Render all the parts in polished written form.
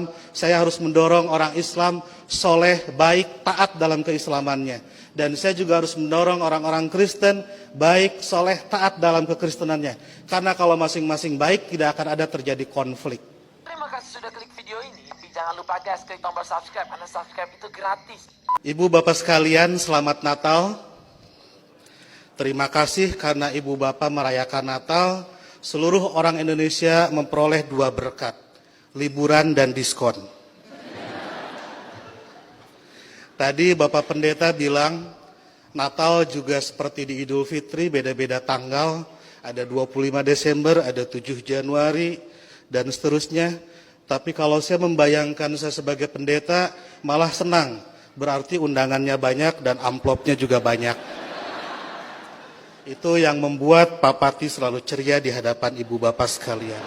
Islam, saya harus mendorong orang Islam soleh, baik, taat dalam keislamannya. Dan saya juga harus mendorong orang-orang Kristen baik, soleh, taat dalam kekristenannya. Karena kalau masing-masing baik, tidak akan ada terjadi konflik. Terima kasih sudah klik video ini. Tapi jangan lupa guys, klik tombol subscribe, karena subscribe itu gratis. Ibu bapak sekalian, selamat Natal. Terima kasih karena ibu bapak merayakan Natal. Seluruh orang Indonesia memperoleh 2 berkat, liburan dan diskon. Tadi Bapak Pendeta bilang Natal juga seperti di Idul Fitri, beda-beda tanggal. Ada 25 Desember, ada 7 Januari, dan seterusnya. Tapi kalau saya membayangkan saya sebagai pendeta, malah senang. Berarti undangannya banyak dan amplopnya juga banyak. Itu yang membuat Pak Pati selalu ceria di hadapan ibu bapak sekalian.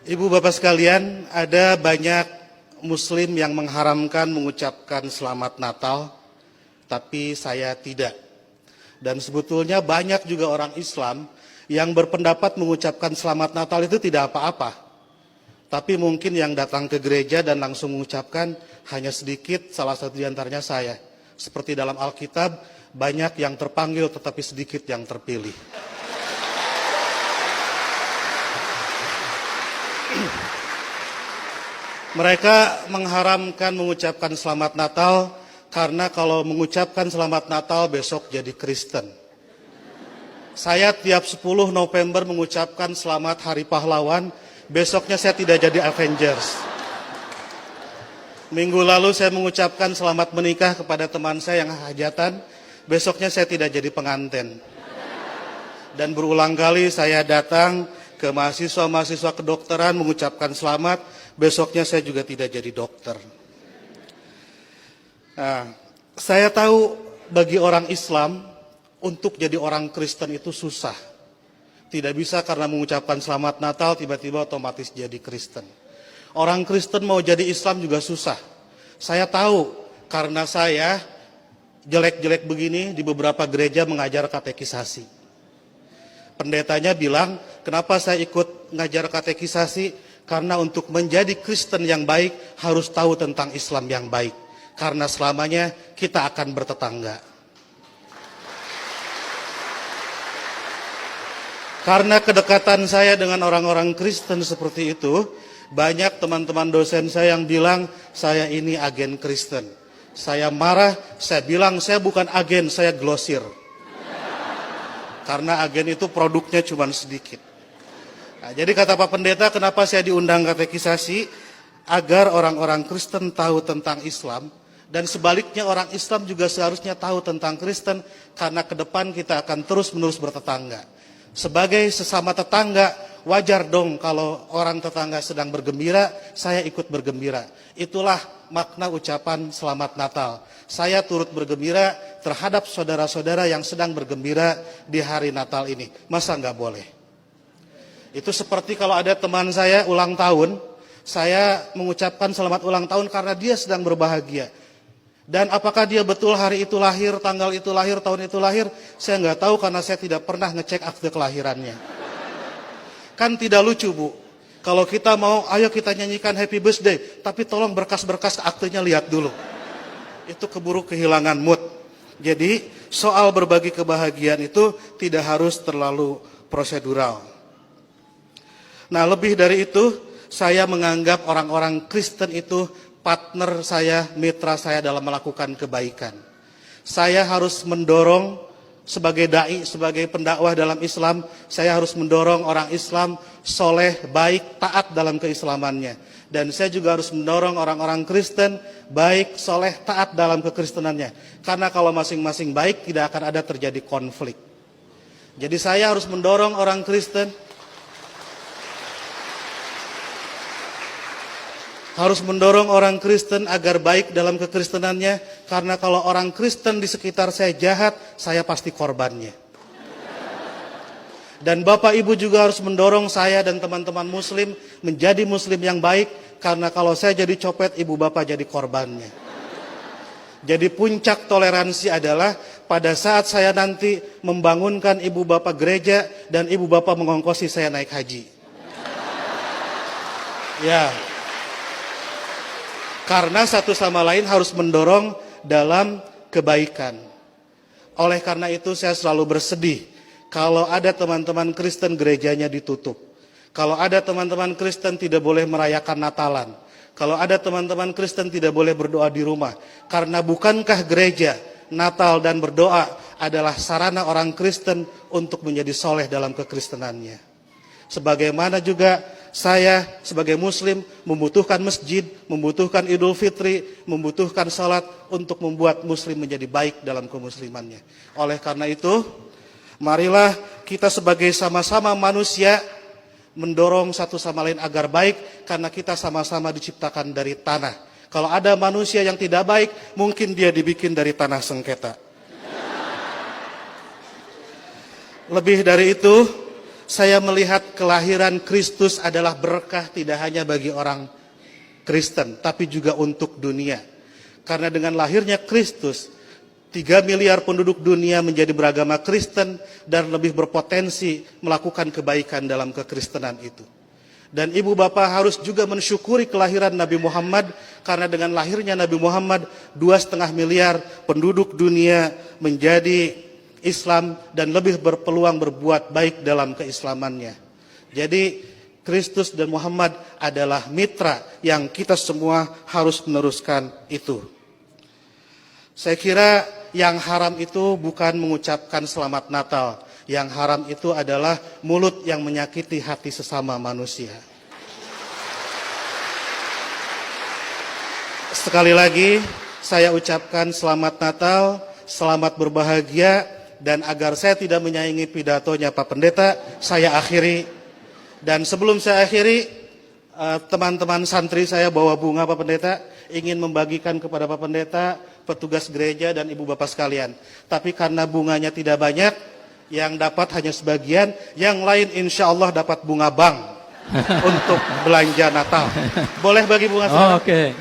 Ibu bapak sekalian, ada banyak Muslim yang mengharamkan mengucapkan selamat Natal, tapi saya tidak. Dan sebetulnya banyak juga orang Islam yang berpendapat mengucapkan selamat Natal itu tidak apa-apa. Tapi mungkin yang datang ke gereja dan langsung mengucapkan hanya sedikit, salah satu di antaranya saya. Seperti dalam Alkitab, banyak yang terpanggil tetapi sedikit yang terpilih. Mereka mengharamkan mengucapkan selamat Natal karena kalau mengucapkan selamat Natal besok jadi Kristen. Saya tiap 10 November mengucapkan selamat Hari Pahlawan, besoknya saya tidak jadi Avengers. Minggu lalu saya mengucapkan selamat menikah kepada teman saya yang hajatan, besoknya saya tidak jadi pengantin. Dan berulang kali saya datang ke mahasiswa-mahasiswa kedokteran mengucapkan selamat, besoknya saya juga tidak jadi dokter. Nah, saya tahu bagi orang Islam, untuk jadi orang Kristen itu susah. Tidak bisa karena mengucapkan selamat Natal, tiba-tiba otomatis jadi Kristen. Orang Kristen mau jadi Islam juga susah. Saya tahu karena saya jelek-jelek begini di beberapa gereja mengajar katekisasi. Pendetanya bilang, kenapa saya ikut ngajar katekisasi? Karena untuk menjadi Kristen yang baik harus tahu tentang Islam yang baik. Karena selamanya kita akan bertetangga. Karena kedekatan saya dengan orang-orang Kristen seperti itu, banyak teman-teman dosen saya yang bilang, saya ini agen Kristen. Saya marah, saya bilang saya bukan agen, saya glosir. Karena agen itu produknya cuma sedikit. Nah, jadi kata Pak Pendeta, kenapa saya diundang katekisasi? Agar orang-orang Kristen tahu tentang Islam. Dan sebaliknya orang Islam juga seharusnya tahu tentang Kristen. Karena ke depan kita akan terus-menerus bertetangga. Sebagai sesama tetangga, wajar dong kalau orang tetangga sedang bergembira, saya ikut bergembira. Itulah makna ucapan selamat Natal. Saya turut bergembira terhadap saudara-saudara yang sedang bergembira di hari Natal ini. Masa nggak boleh? Itu seperti kalau ada teman saya ulang tahun, saya mengucapkan selamat ulang tahun karena dia sedang berbahagia. Dan apakah dia betul hari itu lahir, tanggal itu lahir, tahun itu lahir, saya nggak tahu karena saya tidak pernah ngecek akte kelahirannya. Kan tidak lucu, Bu. Kalau kita mau, ayo kita nyanyikan happy birthday, tapi tolong berkas-berkas aktenya lihat dulu. Itu keburu kehilangan mood. Jadi soal berbagi kebahagiaan itu tidak harus terlalu prosedural. Nah, lebih dari itu, saya menganggap orang-orang Kristen itu partner saya, mitra saya dalam melakukan kebaikan. Saya harus mendorong sebagai dai, sebagai pendakwah dalam Islam, saya harus mendorong orang Islam soleh, baik, taat dalam keislamannya. Dan saya juga harus mendorong orang-orang Kristen baik, soleh, taat dalam kekristenannya. Karena kalau masing-masing baik, tidak akan ada terjadi konflik. Jadi saya harus mendorong orang Kristen, agar baik dalam kekristenannya, karena kalau orang Kristen di sekitar saya jahat, saya pasti korbannya. Dan Bapak Ibu juga harus mendorong saya dan teman-teman Muslim menjadi Muslim yang baik, karena kalau saya jadi copet, Ibu Bapak jadi korbannya. Jadi puncak toleransi adalah pada saat saya nanti membangunkan Ibu Bapak gereja dan Ibu Bapak mengongkosi saya naik haji. Ya, karena satu sama lain harus mendorong dalam kebaikan. Oleh karena itu saya selalu bersedih kalau ada teman-teman Kristen gerejanya ditutup. Kalau ada teman-teman Kristen tidak boleh merayakan Natalan. Kalau ada teman-teman Kristen tidak boleh berdoa di rumah. Karena bukankah gereja, Natal dan berdoa adalah sarana orang Kristen untuk menjadi soleh dalam kekristenannya. Sebagaimana juga saya sebagai muslim membutuhkan masjid, membutuhkan Idul Fitri, membutuhkan salat untuk membuat muslim menjadi baik dalam kemuslimannya. Oleh karena itu, marilah kita sebagai sama-sama manusia mendorong satu sama lain agar baik, karena kita sama-sama diciptakan dari tanah. Kalau ada manusia yang tidak baik, mungkin dia dibikin dari tanah sengketa. Lebih dari itu, saya melihat kelahiran Kristus adalah berkah tidak hanya bagi orang Kristen, tapi juga untuk dunia. Karena dengan lahirnya Kristus, 3 miliar penduduk dunia menjadi beragama Kristen dan lebih berpotensi melakukan kebaikan dalam kekristenan itu. Dan ibu bapak harus juga mensyukuri kelahiran Nabi Muhammad, karena dengan lahirnya Nabi Muhammad 2,5 miliar penduduk dunia menjadi Islam dan lebih berpeluang berbuat baik dalam keislamannya. Jadi Kristus dan Muhammad adalah mitra yang kita semua harus meneruskan itu. Saya kira yang haram itu bukan mengucapkan selamat Natal. Yang haram itu adalah mulut yang menyakiti hati sesama manusia. Sekali lagi saya ucapkan selamat Natal, selamat berbahagia, dan agar saya tidak menyaingi pidatonya Pak Pendeta, saya akhiri. Dan sebelum saya akhiri, teman-teman santri saya bawa bunga Pak Pendeta, ingin membagikan kepada Pak Pendeta, petugas gereja dan ibu bapak sekalian. Tapi karena bunganya tidak banyak, yang dapat hanya sebagian, yang lain insya Allah dapat bunga bank untuk belanja Natal. Boleh bagi bunga? Oke.